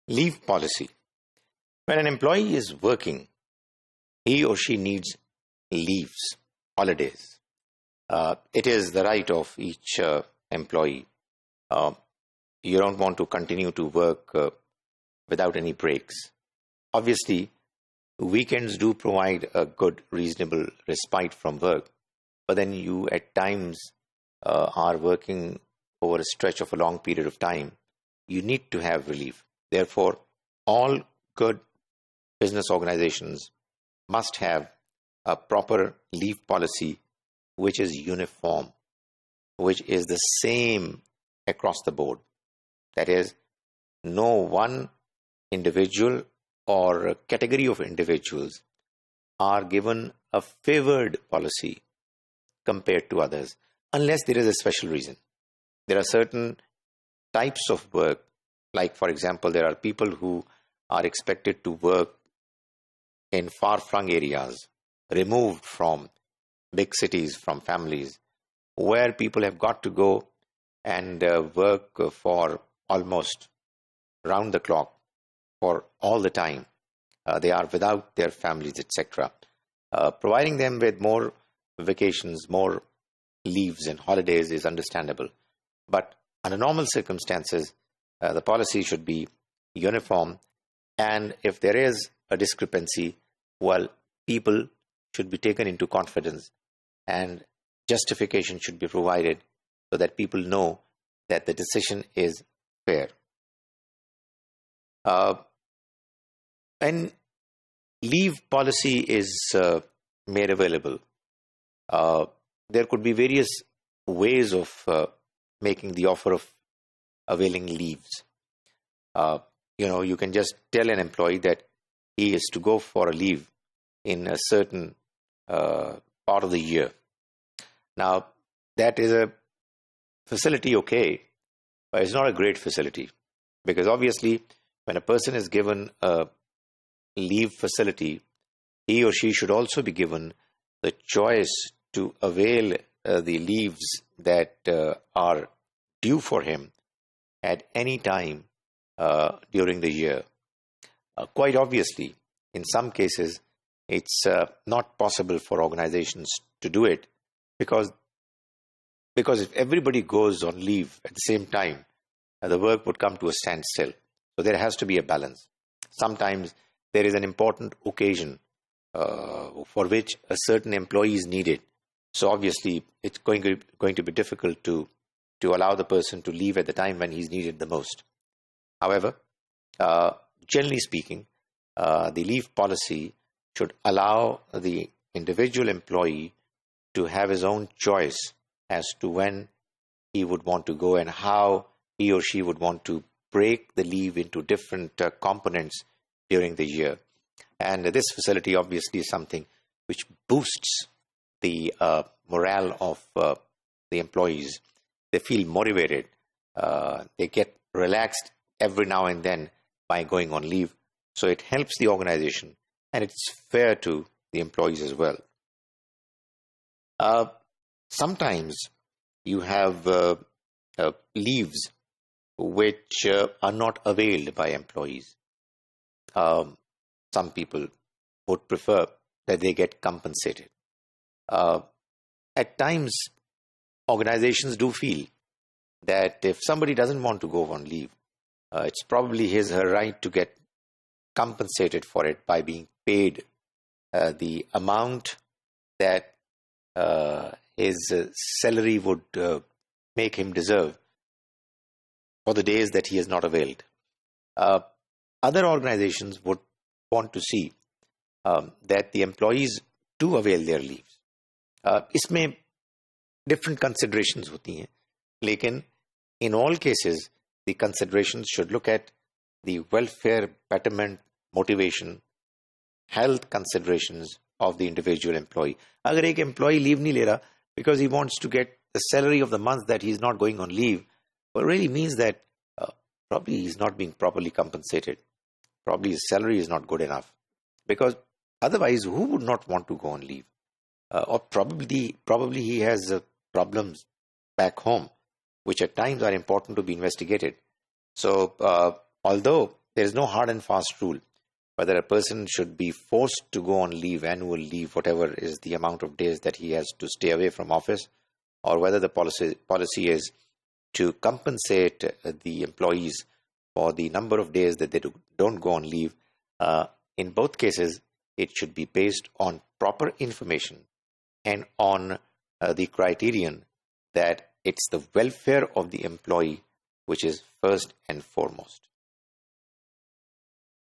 Leave policy. When an employee is working, he or she needs leaves, holidays. It is the right of each employee. Uh, you don't want to continue to work without any breaks. Obviously, weekends do provide a good, reasonable respite from work, but then you at times are working over a stretch of a long period of time. You need to have relief. Therefore, all good business organizations must have a proper leave policy which is uniform, which is the same across the board. That is, no one individual or a category of individuals are given a favored policy compared to others, unless there is a special reason. There are certain types of work, like for example, there are people who are expected to work in far-flung areas, removed from big cities, from families, where people have got to go and work for almost round the clock for all the time. They are without their families, etc. Providing them with more vacations, more leaves and holidays is understandable. But under normal circumstances, the policy should be uniform. And if there is a discrepancy, well, people should be taken into confidence and justification should be provided so that people know that the decision is fair. And leave policy is made available. There could be various ways of making the offer of availing leaves. You can just tell an employee that he is to go for a leave in a certain part of the year. Now, that is a facility, okay, but it's not a great facility, because obviously when a person is given a leave facility, he or she should also be given the choice to avail the leaves that are due for him at any time during the year. Quite obviously, in some cases, it's not possible for organizations to do it because if everybody goes on leave at the same time, the work would come to a standstill. So there has to be a balance. Sometimes there is an important occasion for which a certain employee is needed. So obviously, it's going to be difficult to allow the person to leave at the time when he's needed the most. However, generally speaking, the leave policy should allow the individual employee to have his own choice as to when he would want to go and how he or she would want to break the leave into different components during the year. And this facility obviously is something which boosts the morale of the employees. They feel motivated. They get relaxed every now and then by going on leave. So it helps the organization and it's fair to the employees as well. Sometimes you have leaves which are not availed by employees. Some people would prefer that they get compensated. At times, organizations do feel that if somebody doesn't want to go on leave, it's probably his or her right to get compensated for it by being paid the amount that his salary would make him deserve for the days that he has not availed. Other organizations would want to see that the employees do avail their leaves. इसमें different considerations होती हैं, लेकिन in all cases the considerations should look at the welfare, betterment, motivation, health considerations of the individual employee. अगर एक employee leave नहीं ले रहा because he wants to get the salary of the month that he is not going on leave, well, it really means that probably he is not being properly compensated. Probably his salary is not good enough, because otherwise who would not want to go on leave? Or probably he has problems back home, which at times are important to be investigated. So although there is no hard and fast rule whether a person should be forced to go on leave, annual leave, whatever is the amount of days that he has to stay away from office, or whether the policy is to compensate the employees for the number of days that they don't go on leave. In both cases, it should be based on proper information and on the criterion that it's the welfare of the employee which is first and foremost.